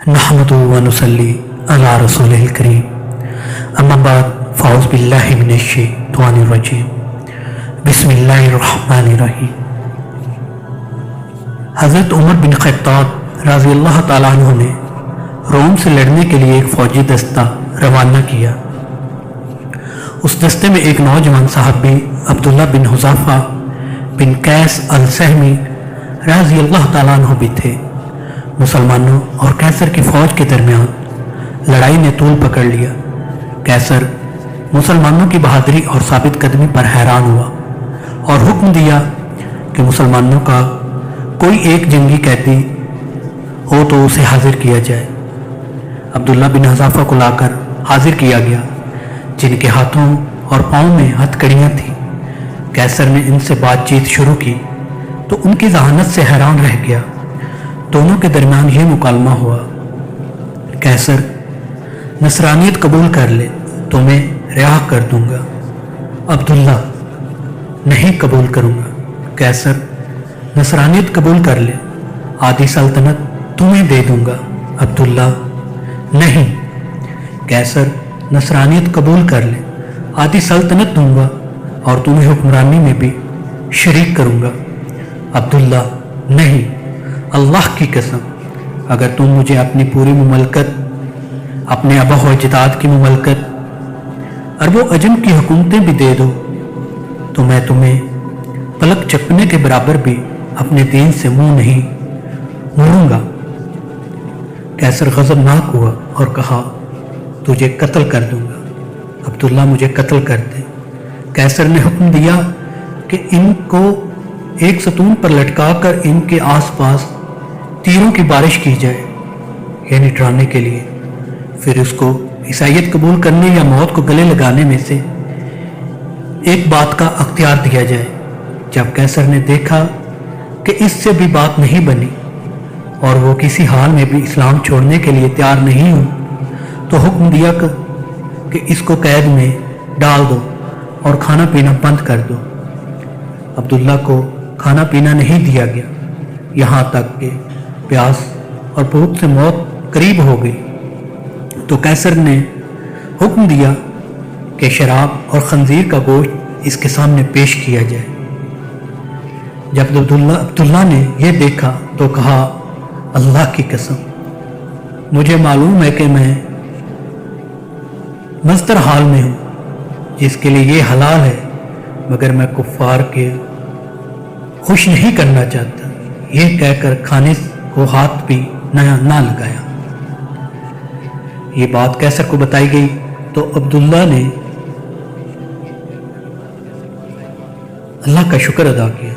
नहमदुहु व नुसल्ली अला रसूलिल करीम अम्मा बाद फ़अऊज़ु बिल्लाहि मिनश शैतानिर रजीम बिस्मिल्लाहिर रहमानिर रहीम। हज़रत उमर बिन ख़त्ताब रज़ी अल्लाह तआला अन्हु ने रोम से लड़ने के लिए एक फ़ौजी दस्ता रवाना किया। उस दस्ते में एक नौजवान साहबी अब्दुल्ला बिन हुज़ाफ़ा बिन कैस अल सहमी रज़ी अल्लाह तआला अन्हु भी थे। मुसलमानों और कैसर की फ़ौज के दरमियान लड़ाई ने तूल पकड़ लिया। कैसर मुसलमानों की बहादुरी और साबित कदमी पर हैरान हुआ और हुक्म दिया कि मुसलमानों का कोई एक जंगी कैदी हो तो उसे हाजिर किया जाए। अब्दुल्ला बिन हुज़ाफ़ा को लाकर हाजिर किया गया, जिनके हाथों और पाँव में हथकड़ियाँ थीं। कैसर ने इनसे बातचीत शुरू की तो उनकी जहानत से हैरान रह गया। दोनों के दरमियान ये मुकालमा हुआ, कैसर नसरानियत कबूल कर ले तो मैं रिहा कर दूंगा। अब्दुल्ला नहीं कबूल करूंगा। कैसर नसरानियत कबूल कर ले, आधी सल्तनत तुम्हें दे दूंगा। अब्दुल्ला नहीं। कैसर नसरानियत कबूल कर ले, आधी सल्तनत दूंगा और तुम्हें हुक्मरानी में भी शरीक करूंगा। अब्दुल्ला नहीं, अल्लाह की कसम, अगर तुम मुझे अपनी पूरी मुमलकत, अपने आबा व अजदाद की मुमलकत, अरबो अजम की हुकूमतें भी दे दो तो मैं तुम्हें पलक झपकने के बराबर भी अपने दीन से मुंह नहीं मोड़ूंगा। कैसर गज़बनाक हुआ और कहा, तुझे कत्ल कर दूंगा। अब्दुल्ला मुझे कत्ल कर दे। कैसर ने हुक्म दिया कि इनको एक सतून पर लटकाकर इनके आसपास तीरों की बारिश की जाए, यानी डराने के लिए। फिर उसको ईसाईयत कबूल करने या मौत को गले लगाने में से एक बात का अख्तियार दिया जाए। जब कैसर ने देखा कि इससे भी बात नहीं बनी और वो किसी हाल में भी इस्लाम छोड़ने के लिए तैयार नहीं हो, तो हुक्म दिया कि इसको कैद में डाल दो और खाना पीना बंद कर दो। अब्दुल्ला को खाना पीना नहीं दिया गया, यहाँ तक कि प्यास और भूख से मौत करीब हो गई तो कैसर ने हुक्म दिया कि शराब और खंजीर का गोश्त इसके सामने पेश किया जाए। जब अब्दुल्ला ने यह देखा तो कहा, अल्लाह की कसम, मुझे मालूम है कि मैं मज़दर हाल में हूँ जिसके लिए ये हलाल है, मगर मैं कुफ्फार के खुश नहीं करना चाहता। यह कहकर खाने को हाथ भी ना लगाया। ये बात कैसर को बताई गई तो अब्दुल्ला ने अल्लाह का शुक्र अदा किया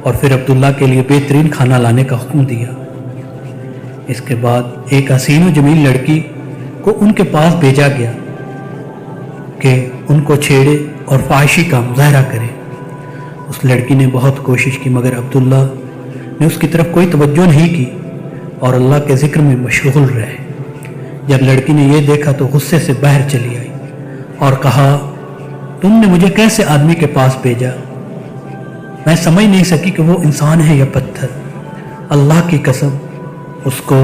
और फिर अब्दुल्ला के लिए बेहतरीन खाना लाने का हुक्म दिया। इसके बाद एक हसीन व जमील लड़की को उनके पास भेजा गया कि उनको छेड़े और फाहिशी का मुजाहरा करे। उस लड़की ने बहुत कोशिश की, मगर अब्दुल्ला ने उसकी तरफ कोई तवज्जो नहीं की और अल्लाह के ज़िक्र में मशगूल रहे। जब लड़की ने यह देखा तो गुस्से से बाहर चली आई और कहा, तुमने मुझे कैसे आदमी के पास भेजा? मैं समझ नहीं सकी कि वो इंसान है या पत्थर। अल्लाह की कसम, उसको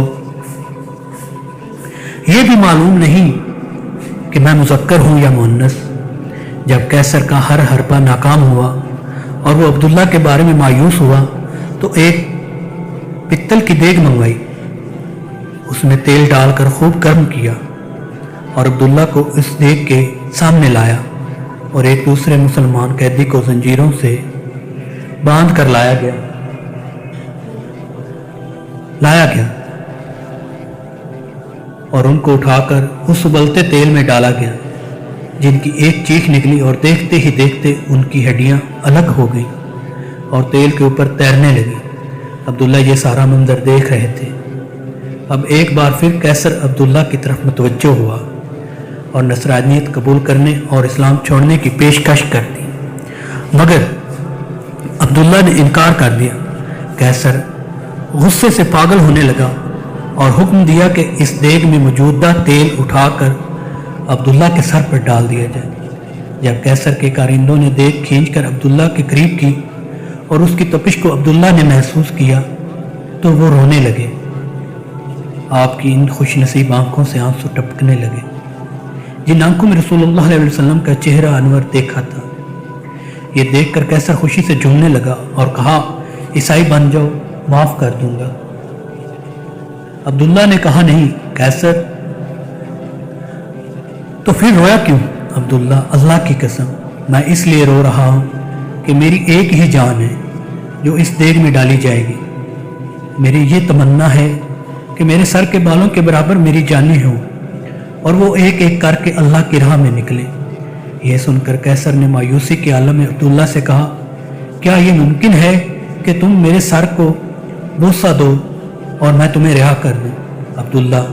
ये भी मालूम नहीं कि मैं मुज़क्कर हूँ या मुअन्नस। जब कैसर का हर हरबा नाकाम हुआ और वो अब्दुल्ला के बारे में मायूस हुआ तो एक पित्तल की देग मंगवाई, उसमें तेल डालकर खूब गर्म किया और अब्दुल्ला को इस देग के सामने लाया और एक दूसरे मुसलमान कैदी को जंजीरों से बांध कर लाया गया और उनको उठाकर उस उबलते तेल में डाला गया, जिनकी एक चीख निकली और देखते ही देखते उनकी हड्डियां अलग हो गईं और तेल के ऊपर तैरने लगी। अब्दुल्ला ये सारा मंजर देख रहे थे। अब एक बार फिर कैसर अब्दुल्ला की तरफ मुतवज्जो हुआ और नसरानियत कबूल करने और इस्लाम छोड़ने की पेशकश कर दी, मगर अब्दुल्ला ने इनकार कर दिया। कैसर गुस्से से पागल होने लगा और हुक्म दिया कि इस देग में मौजूदा तेल उठाकर अब्दुल्ला के सर पर डाल दिया जाए। जब कैसर के कारिंदों ने देग खींचकर अब्दुल्ला के करीब की और उसकी तपिश को अब्दुल्ला ने महसूस किया तो वो रोने लगे। آپ کی ان خوش نصیب آنکھوں سے آنسو ٹپکنے لگے۔ جن آنکھوں میں رسول اللہ علیہ وسلم کا چہرہ انور دیکھا تھا، یہ دیکھ کر قیصر خوشی سے جھومنے لگا اور کہا، عیسائی بن جاؤ، معاف کر دوں گا۔ عبداللہ نے کہا، نہیں قیصر، تو پھر رویا کیوں؟ عبداللہ، اللہ کی قسم میں اس لیے رو رہا ہوں کہ میری ایک ہی جان ہے جو اس دیگ میں ڈالی جائے گی۔ میری یہ تمنا ہے کہ میرے سر کے بالوں کے برابر میری جانیں ہوں اور وہ ایک ایک کر کے اللہ کی راہ میں نکلے۔ یہ سن کر قیصر نے مایوسی کے عالم میں عبداللہ سے کہا، کیا یہ ممکن ہے کہ تم میرے سر کو بوسہ دو اور میں تمہیں رہا کر دوں؟ عبداللہ،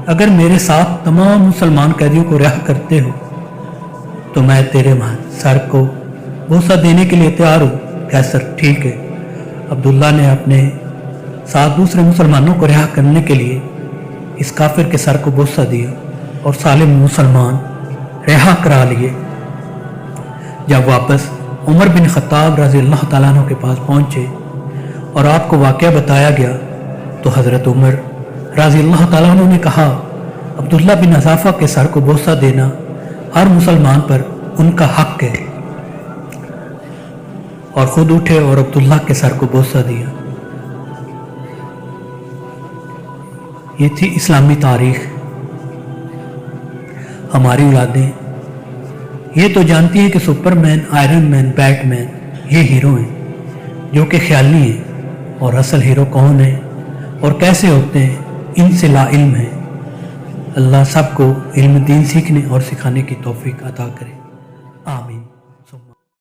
اگر میرے ساتھ تمام مسلمان قیدیوں کو رہا کرتے ہو تو میں تیرے سر کو بوسہ دینے کے لیے تیار ہوں۔ قیصر، ٹھیک ہے۔ عبداللہ نے اپنے ساتھ دوسرے مسلمانوں کو رہا کرنے کے لیے اس کافر کے سر کو بوسہ دیا اور سالم مسلمان رہا کرا لیے۔ جب واپس عمر بن خطاب رضی اللہ تعالیٰ عنہ کے پاس پہنچے اور آپ کو واقعہ بتایا گیا تو حضرت عمر رضی اللہ تعالیٰ عنہ نے کہا، عبداللہ بن حذافہ کے سر کو بوسہ دینا ہر مسلمان پر ان کا حق ہے، اور خود اٹھے اور عبداللہ کے سر کو بوسہ دیا۔ یہ تھی اسلامی تاریخ۔ ہماری اولادیں یہ تو جانتی ہیں کہ سپر مین، آئرن مین، بیٹ مین یہ ہیرو ہیں جو کہ خیالی ہیں، اور اصل ہیرو کون ہے اور کیسے ہوتے ہیں ان سے لا علم ہے۔ اللہ سب کو علم دین سیکھنے اور سکھانے کی توفیق عطا کرے۔